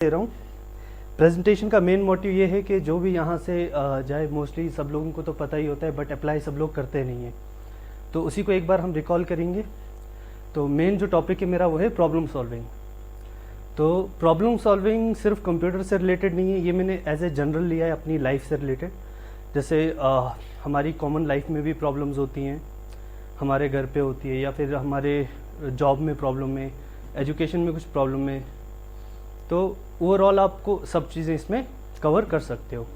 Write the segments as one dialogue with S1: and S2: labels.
S1: दे रहा हूँ। प्रेजेंटेशन का मेन मोटिव ये है कि जो भी यहाँ से जाए, मोस्टली सब लोगों को तो पता ही होता है बट अप्लाई सब लोग करते नहीं हैं, तो उसी को एक बार हम रिकॉल करेंगे। तो मेन जो टॉपिक है मेरा वो है प्रॉब्लम सॉल्विंग। तो प्रॉब्लम सॉल्विंग सिर्फ कंप्यूटर से रिलेटेड नहीं है, ये मैंने एज ए जनरल लिया है अपनी लाइफ से रिलेटेड। जैसे हमारी कॉमन लाइफ में भी प्रॉब्लम्स होती हैं, हमारे घर पे होती है, या फिर हमारे जॉब में प्रॉब्लम है, एजुकेशन में कुछ प्रॉब्लम है, तो ओवरऑल आपको सब चीज़ें इसमें कवर कर सकते हो।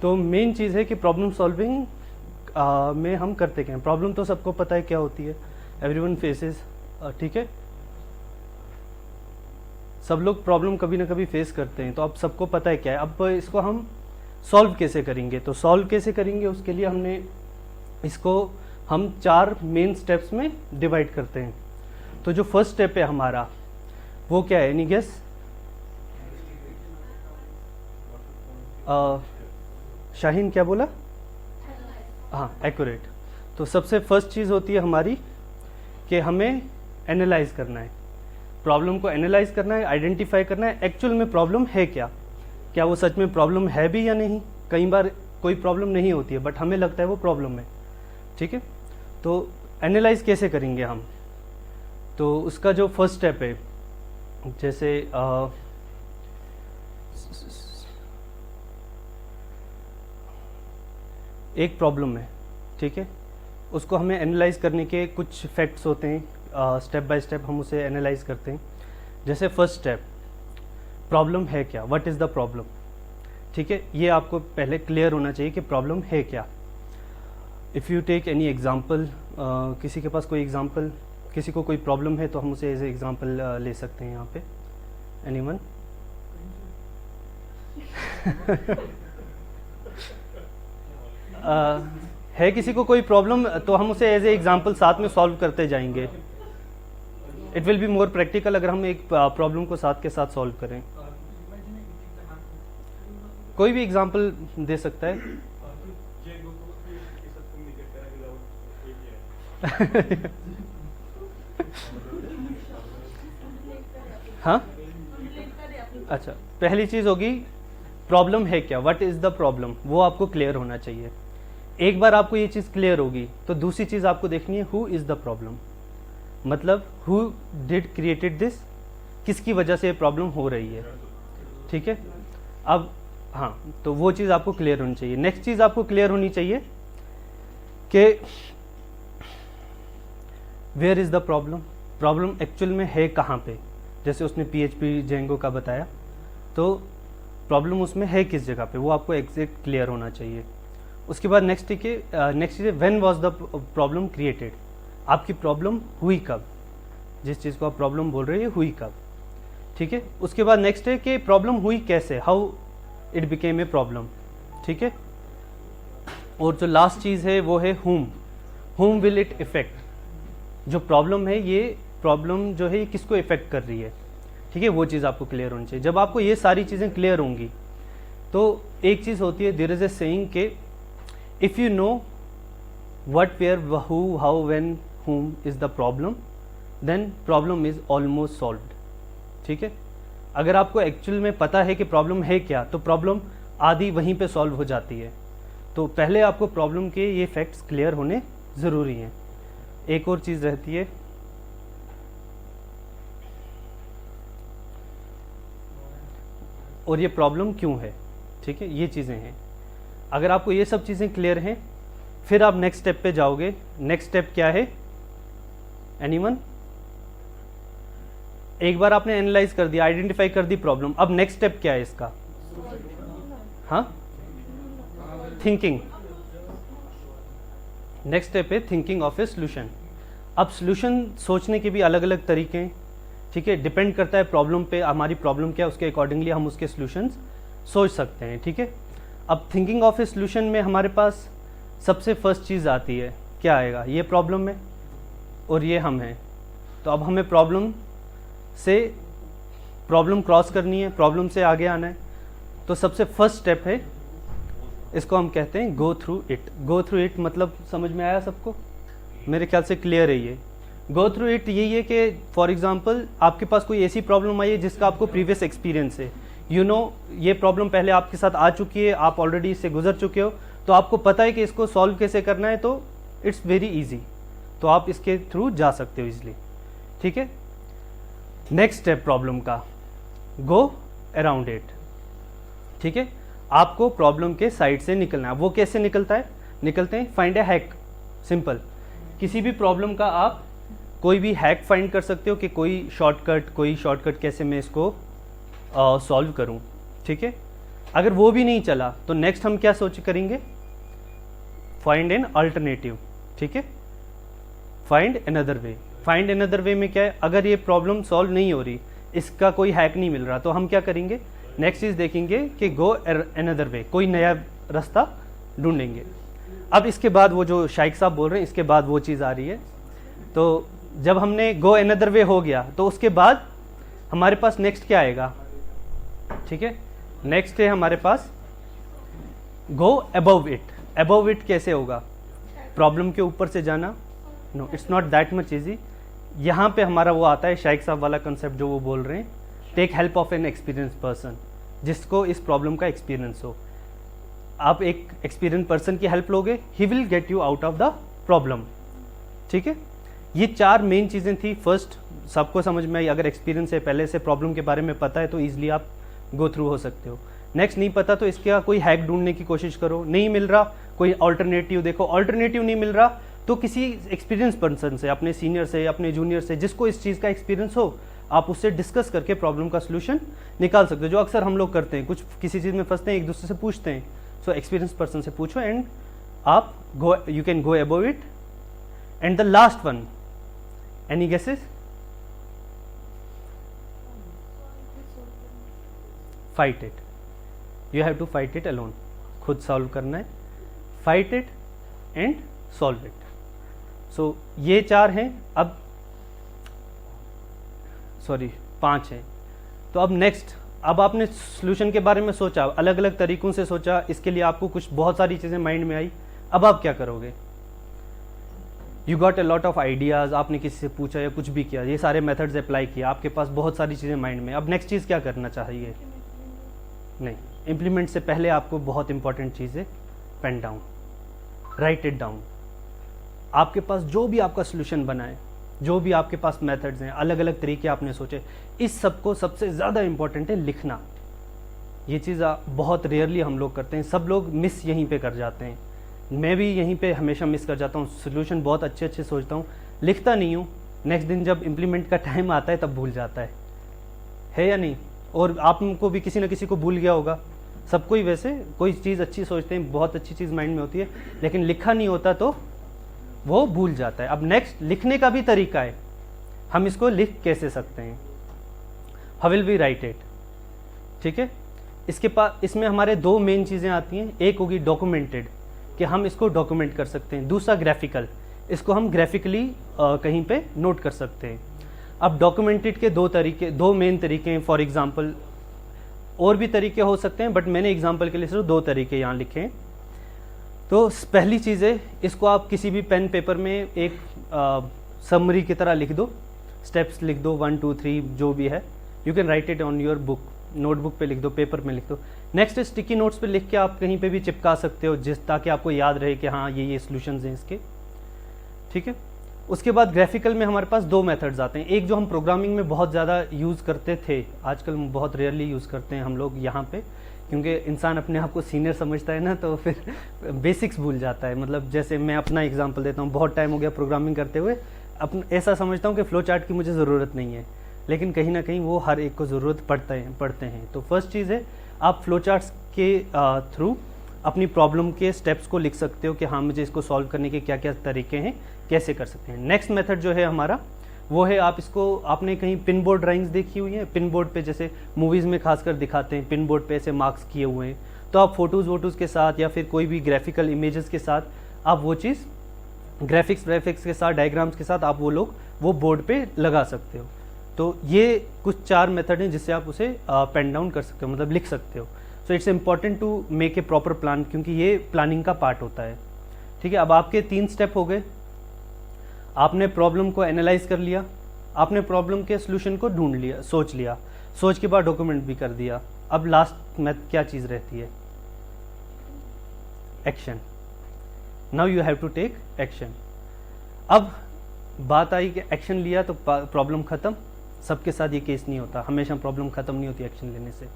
S1: तो मेन चीज़ है कि प्रॉब्लम सॉल्विंग में हम करते क्या हैं। प्रॉब्लम तो सबको पता है क्या होती है, एवरीवन फेसेस, ठीक है, सब लोग प्रॉब्लम कभी ना कभी फेस करते हैं, तो अब सबको पता है क्या है। अब इसको हम सॉल्व कैसे करेंगे, तो सॉल्व कैसे करेंगे उसके लिए हमने इसको हम 4 मेन स्टेप्स में डिवाइड करते हैं। तो जो फर्स्ट स्टेप है हमारा वो क्या है, एनी गेस? शाहीन क्या बोला? हाँ, एक्यूरेट। तो सबसे फर्स्ट चीज़ होती है हमारी कि हमें एनालाइज करना है, प्रॉब्लम को एनालाइज करना है, आइडेंटिफाई करना है एक्चुअल में प्रॉब्लम है क्या वो सच में प्रॉब्लम है भी या नहीं। कई बार कोई प्रॉब्लम नहीं होती है बट हमें लगता है वो प्रॉब्लम है, ठीक है। तो एनालाइज कैसे करेंगे हम, तो उसका जो फर्स्ट स्टेप है, जैसे एक प्रॉब्लम है, ठीक है, उसको हमें एनालाइज करने के कुछ फैक्ट्स होते हैं, स्टेप बाय स्टेप हम उसे एनालाइज करते हैं। जैसे फर्स्ट स्टेप, प्रॉब्लम है क्या, व्हाट इज़ द प्रॉब्लम, ठीक है, ये आपको पहले क्लियर होना चाहिए कि प्रॉब्लम है क्या। If you take any example, किसी के पास कोई एग्जांपल, किसी को कोई प्रॉब्लम है तो हम उसे एज ए एग्जांपल ले सकते हैं यहाँ पे। एनीवन? है किसी को कोई प्रॉब्लम, तो हम उसे एज ए एग्जांपल साथ में सॉल्व करते जाएंगे। It will be more practical अगर हम एक प्रॉब्लम को साथ के साथ सॉल्व करें। कोई भी एग्जांपल दे सकता है। हाँ, अच्छा, पहली चीज होगी प्रॉब्लम है क्या, व्हाट इज द प्रॉब्लम, वो आपको क्लियर होना चाहिए। एक बार आपको ये चीज क्लियर होगी तो दूसरी चीज आपको देखनी है हु इज द प्रॉब्लम, मतलब हु डिड क्रिएटेड दिस, किसकी वजह से ये प्रॉब्लम हो रही है, ठीक है। अब हाँ, तो वो चीज आपको क्लियर होनी चाहिए। नेक्स्ट चीज आपको क्लियर होनी चाहिए कि where is the problem, problem actual में है कहाँ पे। जैसे उसने PHP जेंगो का बताया, तो प्रॉब्लम उसमें है किस जगह पे, वो आपको एग्जैक्ट क्लियर होना चाहिए। उसके बाद नेक्स्ट चीज है when was the problem created, आपकी प्रॉब्लम हुई कब, जिस चीज़ को आप प्रॉब्लम बोल रहे हैं हुई कब, ठीक है। उसके बाद नेक्स्ट है कि प्रॉब्लम हुई कैसे, how it became a problem, ठीक है। और जो लास्ट चीज़ है वो है whom विल इट इफेक्ट, जो प्रॉब्लम है ये प्रॉब्लम जो है ये किसको इफेक्ट कर रही है, ठीक है, वो चीज़ आपको क्लियर होनी चाहिए। जब आपको ये सारी चीज़ें क्लियर होंगी तो एक चीज़ होती है, देयर इज ए सेइंग के if you know what, where, who, how, when, whom is the problem, then problem is almost solved, ठीक है। अगर आपको एक्चुअल में पता है कि प्रॉब्लम है क्या, तो प्रॉब्लम आधी वहीं पे सॉल्व हो जाती है। तो पहले आपको प्रॉब्लम के ये फैक्ट्स क्लियर होने ज़रूरी हैं। एक और चीज़ रहती है, और ये प्रॉब्लम क्यों है, ठीक है, ये चीज़ें हैं। अगर आपको ये सब चीज़ें क्लियर हैं, फिर आप नेक्स्ट स्टेप पे जाओगे। नेक्स्ट स्टेप क्या है, एनीवन? एक बार आपने एनालाइज कर दिया, आइडेंटिफाई कर दी प्रॉब्लम, अब नेक्स्ट स्टेप क्या है इसका? हाँ, थिंकिंग। नेक्स्ट स्टेप है थिंकिंग ऑफ ए सोल्यूशन। अब सोल्यूशन सोचने के भी अलग अलग तरीके हैं, ठीक है, डिपेंड करता है प्रॉब्लम पे, हमारी प्रॉब्लम क्या है उसके अकॉर्डिंगली हम उसके सोल्यूशंस सोच सकते हैं, ठीक है। अब थिंकिंग ऑफ ए सोल्यूशन में हमारे पास सबसे फर्स्ट चीज़ आती है, क्या आएगा, ये प्रॉब्लम है और ये हम हैं। तो अब हमें प्रॉब्लम क्रॉस करनी है, प्रॉब्लम से आगे आना है। तो सबसे फर्स्ट स्टेप है, इसको हम कहते हैं go through it. Go through it मतलब समझ में आया सबको? मेरे ख्याल से क्लियर है ये। गो थ्रू इट यही है कि फॉर एग्जांपल आपके पास कोई ऐसी प्रॉब्लम आई है जिसका आपको प्रीवियस एक्सपीरियंस है, यू नो ये प्रॉब्लम पहले आपके साथ आ चुकी है, आप ऑलरेडी इससे गुजर चुके हो, तो आपको पता है कि इसको सॉल्व कैसे करना है, तो इट्स वेरी इजी, तो आप इसके थ्रू जा सकते हो इजीली। ठीक है, नेक्स्ट स्टेप प्रॉब्लम का, गो अराउंड इट। ठीक है, आपको प्रॉब्लम के साइड से निकलना है। वो कैसे निकलते हैं, फाइंड ए हैक। सिंपल, किसी भी प्रॉब्लम का आप कोई भी हैक फाइंड कर सकते हो कि कोई शॉर्टकट कैसे मैं इसको सॉल्व करूं। ठीक है, अगर वो भी नहीं चला तो नेक्स्ट हम क्या करेंगे, फाइंड एन अल्टरनेटिव। ठीक है, find another way. Find another way में क्या है, अगर ये प्रॉब्लम सॉल्व नहीं हो रही, इसका कोई हैक नहीं मिल रहा, तो हम क्या करेंगे, नेक्स्ट चीज देखेंगे कि गो अनदर वे, कोई नया रास्ता ढूंढेंगे। अब इसके बाद वो जो शाइक साहब बोल रहे हैं, इसके बाद वो चीज़ आ रही है। तो जब हमने गो अनदर वे हो गया तो उसके बाद हमारे पास नेक्स्ट क्या आएगा। ठीक है, नेक्स्ट है हमारे पास go above it. Above it कैसे होगा, प्रॉब्लम के ऊपर से जाना। No, it's not that much easy. यहाँ पे हमारा वो आता है शाइक साहब वाला कंसेप्ट जो वो बोल रहे हैं, take help of an experience person, जिसको इस प्रॉब्लम का एक्सपीरियंस हो। आप एक एक्सपीरियंस पर्सन की हेल्प लोगे, he will get you out of the problem. ठीक है, ये 4 मेन चीज़ें थी। फर्स्ट, सबको समझ में आई, अगर एक्सपीरियंस है, पहले से प्रॉब्लम के बारे में पता है, तो ईजिली आप गो थ्रू हो सकते हो। नेक्स्ट, नहीं पता तो इसका कोई हैक ढूंढने की कोशिश करो, नहीं मिल रहा कोई ऑल्टरनेटिव देखो, ऑल्टरनेटिव नहीं मिल रहा तो किसी एक्सपीरियंस पर्सन से, अपने सीनियर से, अपने जूनियर से, जिसको इस चीज़ का एक्सपीरियंस हो, आप उससे डिस्कस करके प्रॉब्लम का सोल्यूशन निकाल सकते हो, जो अक्सर हम लोग करते हैं। कुछ किसी चीज़ में फंसते हैं, एक दूसरे से पूछते हैं, सो एक्सपीरियंस पर्सन से पूछो एंड आप you can go above it. And the last one, any guesses? Fight it, you have to fight it alone, खुद सॉल्व करना है, fight it and solve it. So ये 4 हैं, अब सॉरी 5 हैं। तो अब नेक्स्ट, अब आपने सॉल्यूशन के बारे में सोचा, अलग अलग तरीकों से सोचा, इसके लिए आपको कुछ बहुत सारी चीज़ें माइंड में आई, अब आप क्या करोगे, you got a lot of ideas, आपने किसी से पूछा या कुछ भी किया, ये सारे मेथड्स अप्लाई किया, आपके पास बहुत सारी चीज़ें माइंड में। अब नेक्स्ट चीज़ क्या करना चाहिए, नहीं, इम्प्लीमेंट से पहले आपको बहुत इंपॉर्टेंट चीज़ है, pen down, write it down. आपके पास जो भी आपका सोल्यूशन बना है, जो भी आपके पास मेथड्स हैं, अलग अलग तरीके आपने सोचे, इस सबको सबसे ज़्यादा इंपॉर्टेंट है लिखना। ये चीज़ बहुत रेयरली हम लोग करते हैं, सब लोग मिस यहीं पे कर जाते हैं, मैं भी यहीं पे हमेशा मिस कर जाता हूँ। सोल्यूशन बहुत अच्छे अच्छे सोचता हूँ, लिखता नहीं हूँ, नेक्स्ट दिन जब इम्प्लीमेंट का टाइम आता है तब भूल जाता है या नहीं? और आपको भी किसी न किसी को भूल गया होगा, सबको ही वैसे, कोई चीज़ अच्छी सोचते हैं, बहुत अच्छी चीज़ माइंड में होती है, लेकिन लिखा नहीं होता तो वो भूल जाता है। अब नेक्स्ट, लिखने का भी तरीका है, हम इसको लिख कैसे सकते हैं, how will we write it. ठीक है, इसमें हमारे 2 मेन चीज़ें आती हैं, एक होगी डॉक्यूमेंटेड, कि हम इसको डॉक्यूमेंट कर सकते हैं, दूसरा ग्राफिकल, इसको हम ग्राफिकली कहीं पे नोट कर सकते हैं। अब डॉक्यूमेंटेड के 2 मेन तरीके हैं, फॉर एग्जांपल और भी तरीके हो सकते हैं, बट मैंने एग्जांपल के लिए सिर्फ 2 तरीके यहाँ लिखे हैं। तो पहली चीज़ है, इसको आप किसी भी पेन पेपर में एक समरी की तरह लिख दो, स्टेप्स लिख दो, 1 2 3 जो भी है, you can write it on your book, notebook पे लिख दो, पेपर में लिख दो। नेक्स्ट, स्टिकी नोट्स पे लिख के आप कहीं पे भी चिपका सकते हो, ताकि आपको याद रहे कि हाँ ये सॉल्यूशंस हैं इसके। ठीक है, उसके बाद ग्राफिकल में हमारे पास 2 मेथड्स आते हैं, एक जो हम प्रोग्रामिंग में बहुत ज़्यादा यूज़ करते थे, आजकल बहुत रेयरली यूज़ करते हैं हम लोग यहाँ पे, क्योंकि इंसान अपने आप को सीनियर समझता है ना, तो फिर बेसिक्स भूल जाता है। मतलब जैसे मैं अपना एग्जांपल देता हूँ, बहुत टाइम हो गया प्रोग्रामिंग करते हुए, ऐसा समझता हूँ कि फ्लो चार्ट की मुझे ज़रूरत नहीं है, लेकिन कहीं ना कहीं वो हर एक को ज़रूरत पड़ते हैं। तो फर्स्ट चीज़ है, आप फ्लो चार्ट्स के थ्रू अपनी प्रॉब्लम के स्टेप्स को लिख सकते हो कि हाँ मुझे इसको सॉल्व करने के क्या क्या तरीके हैं, कैसे कर सकते हैं। नेक्स्ट मेथड जो है हमारा, वो है, आप इसको, आपने कहीं पिन बोर्ड ड्राइंग्स देखी हुई है, पिन बोर्ड पे जैसे मूवीज़ में खासकर दिखाते हैं, पिन बोर्ड पे ऐसे मार्क्स किए हुए हैं, तो आप फोटोज़ के साथ या फिर कोई भी ग्राफिकल इमेजेस के साथ आप वो चीज़ ग्राफिक्स के साथ, डायग्राम्स के साथ आप वो बोर्ड पे लगा सकते हो। तो ये कुछ 4 मेथड हैं जिससे आप उसे पेन डाउन कर सकते हो, मतलब लिख सकते हो। So it's important to make a proper plan, क्योंकि ये प्लानिंग का पार्ट होता है। ठीक है, अब आपके 3 स्टेप हो गए। आपने प्रॉब्लम को एनालाइज कर लिया, आपने प्रॉब्लम के सोल्यूशन को ढूंढ लिया, सोच के बाद डॉक्यूमेंट भी कर दिया। अब लास्ट में क्या चीज़ रहती है? Action. Now you have to take action. अब बात आई कि एक्शन लिया तो प्रॉब्लम खत्म। सबके साथ ये केस नहीं होता, हमेशा प्रॉब्लम खत्म नहीं होती एक्शन लेने से।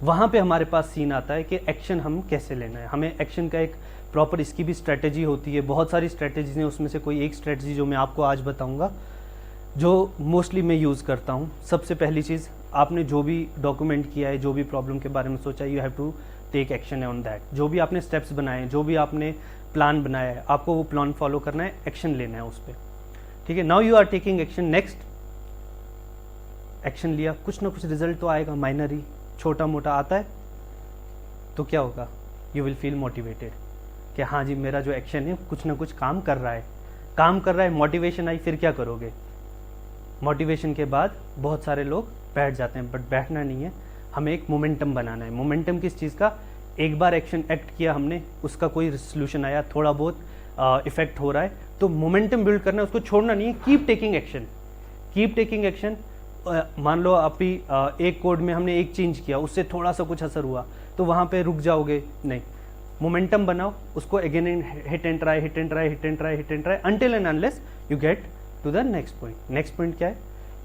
S1: वहाँ पे हमारे पास सीन आता है कि एक्शन हम कैसे लेना है। हमें एक्शन का एक प्रॉपर इसकी भी स्ट्रेटेजी होती है, बहुत सारी स्ट्रेटेजीज हैं, उसमें से कोई एक स्ट्रेटेजी जो मैं आपको आज बताऊंगा, जो मोस्टली मैं यूज़ करता हूँ। सबसे पहली चीज़, आपने जो भी डॉक्यूमेंट किया है, जो भी प्रॉब्लम के बारे में सोचा है, you have to take action on that. जो भी आपने स्टेप्स बनाए हैं, जो भी आपने प्लान बनाया है, आपको वो प्लान फॉलो करना है, एक्शन लेना है उस पर। ठीक है, now you are taking action. Next, action लिया, कुछ ना कुछ रिजल्ट तो आएगा, माइनर ही, छोटा मोटा आता है, तो क्या होगा? यू विल फील मोटिवेटेड कि हाँ जी मेरा जो एक्शन है कुछ ना कुछ काम कर रहा है, मोटिवेशन आई। फिर क्या करोगे? मोटिवेशन के बाद बहुत सारे लोग बैठ जाते हैं, बट बैठना नहीं है, हमें एक मोमेंटम बनाना है। मोमेंटम किस चीज़ का? एक बार एक्शन एक्ट किया हमने, उसका कोई सोल्यूशन आया, थोड़ा बहुत इफेक्ट हो रहा है, तो मोमेंटम बिल्ड करना है, उसको छोड़ना नहीं है। Keep taking action. मान लो अभी एक कोड में हमने एक चेंज किया, उससे थोड़ा सा कुछ असर हुआ, तो वहाँ पे रुक जाओगे नहीं, मोमेंटम बनाओ, उसको again hit and try until and unless you get to the next point. Next point क्या है?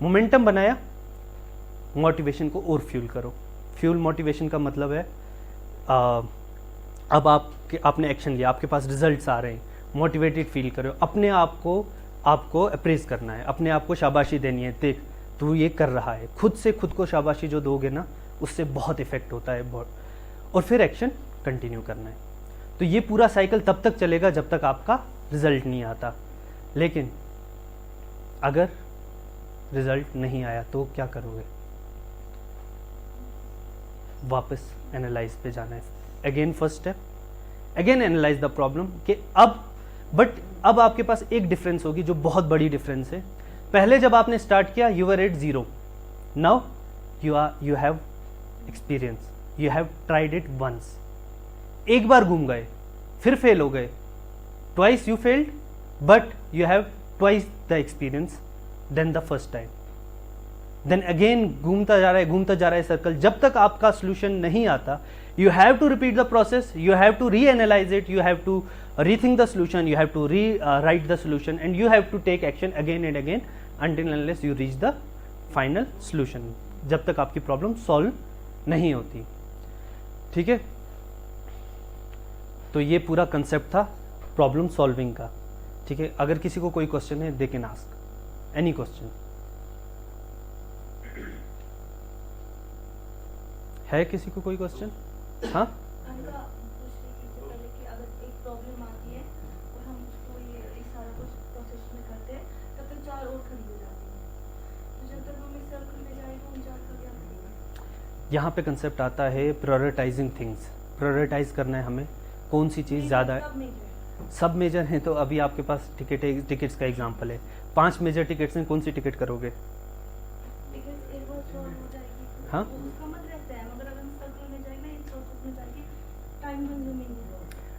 S1: मोमेंटम बनाया, मोटिवेशन को और फ्यूल करो। फ्यूल मोटिवेशन का मतलब है अब आपने एक्शन लिया, आपके पास रिजल्ट्स आ रहे हैं, मोटिवेटेड फील करो, अपने आप को अप्रेज करना है, अपने आप को शाबाशी देनी है, देख तू ये कर रहा है। खुद से खुद को शाबाशी जो दोगे ना, उससे बहुत इफेक्ट होता है बहुत। और फिर एक्शन कंटिन्यू करना है। तो ये पूरा साइकिल तब तक चलेगा जब तक आपका रिजल्ट नहीं आता। लेकिन अगर रिजल्ट नहीं आया तो क्या करोगे? वापस एनालाइज पे जाना है। Again first step, again analyse the problem कि अब आपके पास एक डिफरेंस होगी जो बहुत बड़ी डिफरेंस है। पहले जब आपने स्टार्ट किया you were at 0, now you have experience, you have tried it once. एक बार घूम गए, फिर फेल हो गए, twice you failed, but you have twice the experience then the first time. Then again घूमता जा रहा है सर्कल। जब तक आपका सोल्यूशन नहीं आता, you have to repeat the process, you have to reanalyze it, you have to rethink the solution, you have to rewrite the solution, and you have to take action again and again until unless you reach the final solution, जब तक आपकी problem solve नहीं होती। ठीक है, तो ये पूरा कंसेप्ट था प्रॉब्लम सॉल्विंग का। ठीक है, अगर किसी को कोई क्वेश्चन है, they can ask any question. है किसी को कोई क्वेश्चन? हाँ, यहाँ पे कंसेप्ट आता है प्रायोरिटाइजिंग थिंग्स। प्रायोरिटाइज करना है हमें, कौन सी चीज़ ज़्यादा है। सब मेजर हैं तो अभी आपके पास टिकट्स का एग्जांपल है, 5 मेजर टिकट्स हैं, कौन सी टिकट करोगे? हाँ,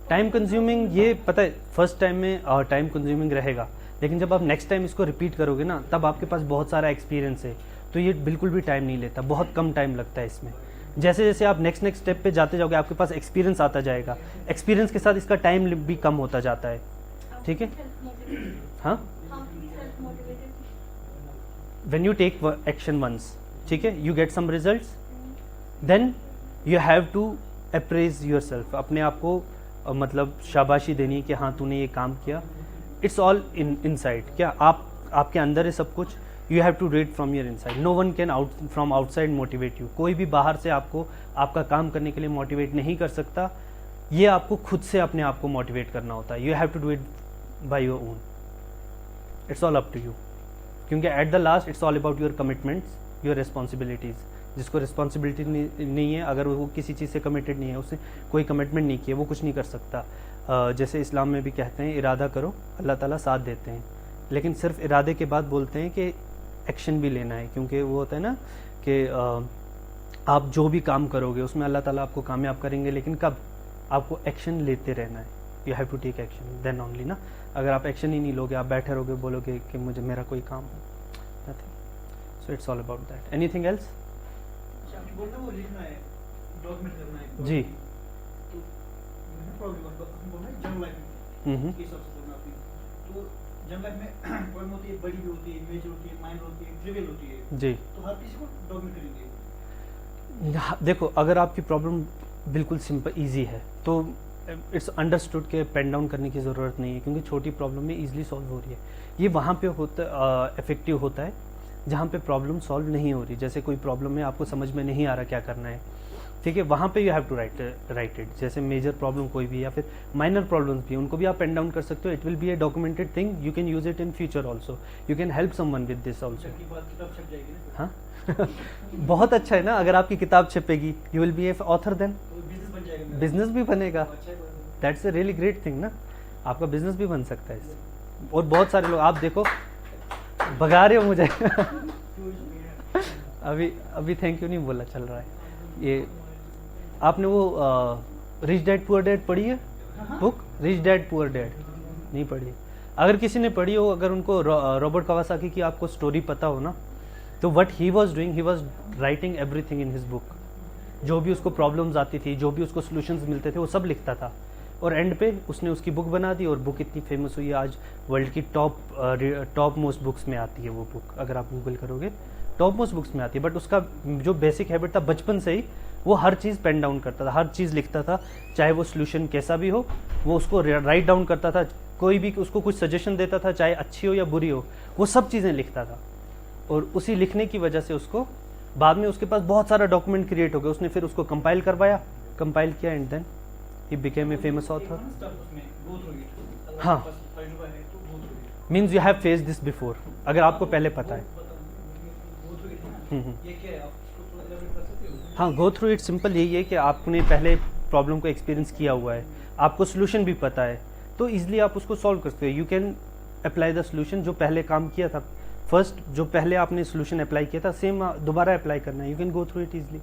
S1: टाइम कंज्यूमिंग, ये पता है फर्स्ट टाइम में टाइम कंज्यूमिंग रहेगा, लेकिन जब आप नेक्स्ट टाइम इसको रिपीट करोगे ना, तब आपके पास बहुत सारा एक्सपीरियंस है, तो ये बिल्कुल भी टाइम नहीं लेता, बहुत कम टाइम लगता है इसमें। जैसे जैसे आप नेक्स्ट स्टेप पे जाते जाओगे, आपके पास एक्सपीरियंस आता जाएगा, एक्सपीरियंस के साथ इसका टाइम भी कम होता जाता है। ठीक है, हाँ, when you take action once, ठीक है, you get some results, then you have to appraise yourself, अपने आप को मतलब शाबाशी देनी है कि हाँ तूने ये काम किया। इट्स ऑल इनसाइड, क्या आपके अंदर है सब कुछ। You have to do it from your inside, no one can from outside motivate you. कोई भी बाहर से आपको आपका काम करने के लिए मोटिवेट नहीं कर सकता, ये आपको खुद से अपने आप को मोटिवेट करना होता है। You have to do it by your own, it's all up to you, क्योंकि at the last it's all about your commitments, your responsibilities. जिसको रिस्पॉन्सिबिलिटी नहीं है, अगर वो किसी चीज़ से कमिटेड नहीं है, उसने कोई कमिटमेंट नहीं किया, वो कुछ नहीं कर सकता। जैसे इस्लाम में भी कहते हैं इरादा करो, अल्लाह ताला साथ देते हैं, लेकिन सिर्फ इरादे के बाद बोलते हैं कि एक्शन भी लेना है, क्योंकि वो होता है ना कि आप जो भी काम करोगे उसमें अल्लाह ताला आपको कामयाब करेंगे, लेकिन कब? आपको एक्शन लेते रहना है। You have to take action then only ना। अगर आप एक्शन ही नहीं लोगे, आप बैठे रहोगे, बोलोगे कि मुझे मेरा कोई काम है, nothing. So it's all about that. Anything else?
S2: वो लिखना है, डॉक्यूमेंट करना है
S1: जी।
S2: तो जंग लाइफ में ये सबसे करना आपकी। तो जंग लाइफ में प्रॉब्लम होती है, बड़ी भी होती है, मेजर होती है, माइनर होती है, ट्रिवियल होती है
S1: जी।
S2: तो हर किसी को डॉक्यूमेंट करेंगे।
S1: देखो, अगर आपकी प्रॉब्लम बिल्कुल सिंपल इजी है तो इट्स अंडरस्टूड के पेन डाउन करने की ज़रूरत नहीं है, क्योंकि छोटी प्रॉब्लम में इजीली सॉल्व हो रही है। ये वहाँ पे होता इफेक्टिव होता है जहाँ पे प्रॉब्लम सॉल्व नहीं हो रही। जैसे कोई प्रॉब्लम है, आपको समझ में नहीं आ रहा क्या करना है, ठीक है, वहाँ पे you have to write it. जैसे मेजर प्रॉब्लम कोई भी या फिर माइनर प्रॉब्लम्स भी, उनको भी आप पेन डाउन कर सकते हो। It will be A documented thing, you can use it in future also, you can help someone with this also.
S2: किताब छप जाएगी ना,
S1: हाँ बहुत अच्छा है ना, अगर आपकी किताब छपेगी, you will be a author, then
S2: तो बिजनेस बन जाएगा,
S1: बिजनेस भी बनेगा।
S2: अच्छा है।
S1: That's a really great thing ना, आपका बिजनेस भी बन सकता है इससे। और बहुत सारे लोग, आप देखो, भगा रहे हो मुझे अभी थैंक यू नहीं बोला, चल रहा है ये। आपने वो रिच डैड पुअर डैड पढ़ी है book? Rich dad poor dad नहीं पढ़ी? अगर किसी ने पढ़ी हो, अगर उनको रॉबर्ट कावासाकी की आपको स्टोरी पता हो ना, तो what he was doing, he was writing everything in his book. जो भी उसको प्रॉब्लम्स आती थी, जो भी उसको सॉल्यूशंस मिलते थे, वो सब लिखता था। और एंड पे उसने उसकी बुक बना दी, और बुक इतनी फेमस हुई है, आज वर्ल्ड की टॉप मोस्ट बुक्स में आती है वो बुक। अगर आप गूगल करोगे, टॉप मोस्ट बुक्स में आती है। बट उसका जो बेसिक हैबिट था, बचपन से ही वो हर चीज़ पेन डाउन करता था, हर चीज़ लिखता था, चाहे वो सोल्यूशन कैसा भी हो, वो उसको राइट डाउन करता था। कोई भी उसको कुछ सजेशन देता था, चाहे अच्छी हो या बुरी हो, वो सब चीज़ें लिखता था। और उसी लिखने की वजह से उसको बाद में उसके पास बहुत सारा डॉक्यूमेंट क्रिएट हो गया। उसने फिर उसको कंपाइल करवाया, कंपाइल किया, and then he became a famous author. हाँ, means you have face this before, अगर आपको पहले पता है। हाँ, गो थ्रू इट सिंपल यही है कि आपने पहले प्रॉब्लम को एक्सपीरियंस किया हुआ है, आपको सोल्यूशन भी पता है, तो इजीली आप उसको सॉल्व कर सकते हो। You can apply the solution जो पहले काम किया था, फर्स्ट जो पहले आपने सोल्यूशन अप्लाई किया था, सेम दोबारा अप्लाई करना है। You can go through it easily.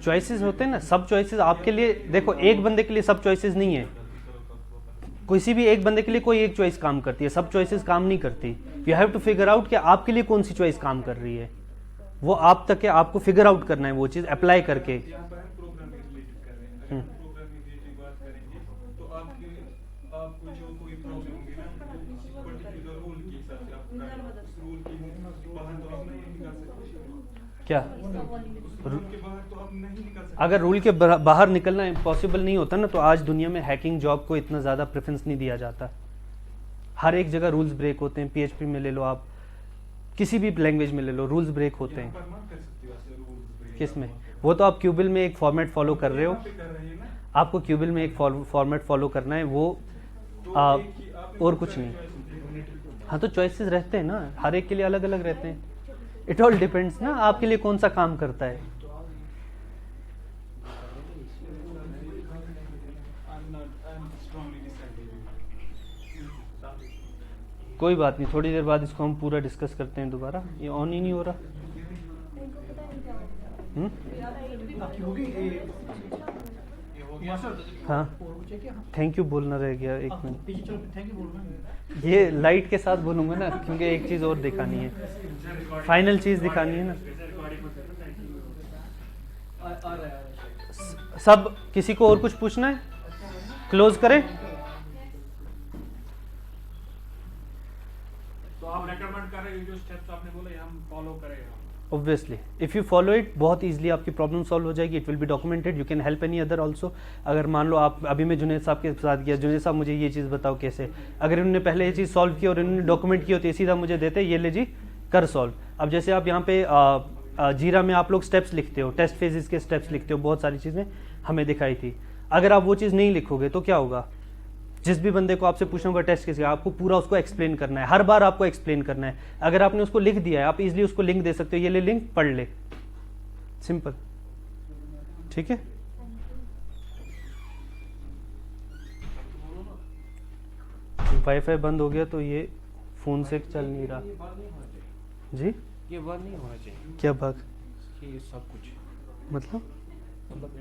S1: Choices होते हैं ना, सब चॉइसेस आपके लिए, देखो एक बंदे के लिए सब चॉइसेस नहीं है, किसी भी एक बंदे के लिए कोई एक चॉइस काम करती है, सब चॉइसेस काम नहीं करती। You have to figure out कि आपके लिए कौन सी चॉइस काम कर रही है, वो आप तक है, आपको फिगर आउट करना है वो चीज अप्लाई करके। क्या अगर रूल के बाहर निकलना इम्पॉसिबल नहीं होता ना, तो आज दुनिया में हैकिंग जॉब को इतना ज़्यादा प्रेफरेंस नहीं दिया जाता। हर एक जगह रूल्स ब्रेक होते हैं। पीएचपी में ले लो, आप किसी भी लैंग्वेज में ले लो, रूल्स ब्रेक होते हैं। किस में? वो तो आप क्यूबिल में एक फॉर्मेट फॉलो कर रहे हो, आपको क्यूबिल में एक फॉर्मेट फॉलो करना है, वो और कुछ नहीं। हाँ, तो चॉइसेस रहते हैं ना, हर एक के लिए अलग अलग रहते हैं। इट ऑल डिपेंड्स ना, आपके लिए कौन सा काम करता है। कोई बात नहीं, थोड़ी देर बाद इसको हम पूरा डिस्कस करते हैं दोबारा। ये ऑन ही नहीं हो रहा। हाँ, थैंक यू बोलना रह गया, एक मिनट। ये लाइट के साथ बोलूंगा ना, क्योंकि एक चीज और दिखानी है, फाइनल चीज दिखानी है ना। सब किसी को और कुछ पूछना है? क्लोज करें?
S3: तो आप रेकमेंड कर रहे हो जो स्टेप्स आपने बोले हम फॉलो करें?
S1: Obviously if you follow it, बहुत इजीली आपकी प्रॉब्लम सॉल्व हो जाएगी। It will be documented, you can help any other also. अगर मान लो आप अभी मैं जुनेद साहब के साथ गया, जुनेद साहब मुझे ये चीज़ बताओ कैसे, अगर इन्होंने पहले ये चीज़ सॉल्व की और इन्होंने डॉक्यूमेंट की होती है, सीधा मुझे देते ये ले जी कर सॉल्व। अब जैसे आप यहाँ पे जीरा में आप लोग स्टेप्स लिखते हो, टेस्ट फेजेस के स्टेप्स लिखते हो, बहुत सारी चीज़ें हमें दिखाई थी। अगर आप वो चीज़ नहीं लिखोगे तो क्या होगा? जिस भी बंदे को आपसे पूछना होगा टेस्ट केस, आपको पूरा उसको एक्सप्लेन करना है, हर बार आपको एक्सप्लेन करना है। अगर आपने उसको लिख दिया है, आप इजीली उसको लिंक दे सकते हो, ये ले लिंक पढ़ ले, सिंपल। ठीक है। वाईफाई बंद हो गया तो ये फ़ोन से चल नहीं रहा।
S4: ये बंद नहीं होना चाहिए,
S1: जी
S4: ये बंद नहीं होना चाहिए
S1: क्या बग?
S4: कि ये सब कुछ
S1: मतलब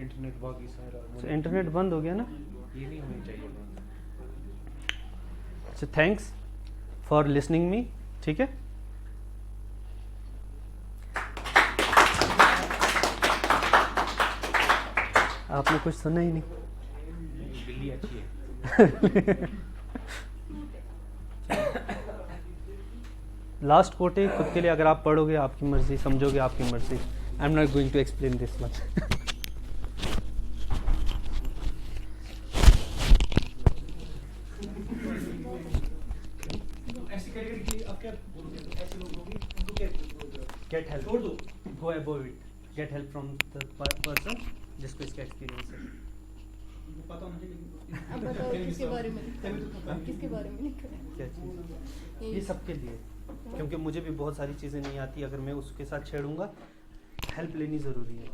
S4: इंटरनेट बाकी सारा
S1: इंटरनेट बंद हो गया ना।
S4: ये नहीं होनी चाहिए बंद।
S1: So thanks for listening me, ठीक है। आपने कुछ सुना ही नहीं।
S4: बिल्ली अच्छी है।
S1: लास्ट कोट है खुद के लिए, अगर आप पढ़ोगे आपकी मर्जी, समझोगे आपकी मर्जी। I am not going to explain this much.
S2: ऐसी कैटेगरी की आप क्या बोलोगे? ऐसे लोग होंगे उनको क्या बोलोगे?
S1: गेट हेल्प,
S2: छोड़ दो।
S1: गो above it, get help from the person जिसको इसका एक्सपीरियंस है।
S2: उनको पता होना चाहिए लेकिन
S5: अब बताओ किसके बारे में
S2: तभी तो पता है।
S5: किसके बारे में लिखा है?
S1: क्या चीज़? ये सबके लिए, क्योंकि मुझे भी बहुत सारी चीज़ें नहीं आती। अगर मैं उसके साथ छेड़ूंगा, हेल्प लेनी ज़रूरी है।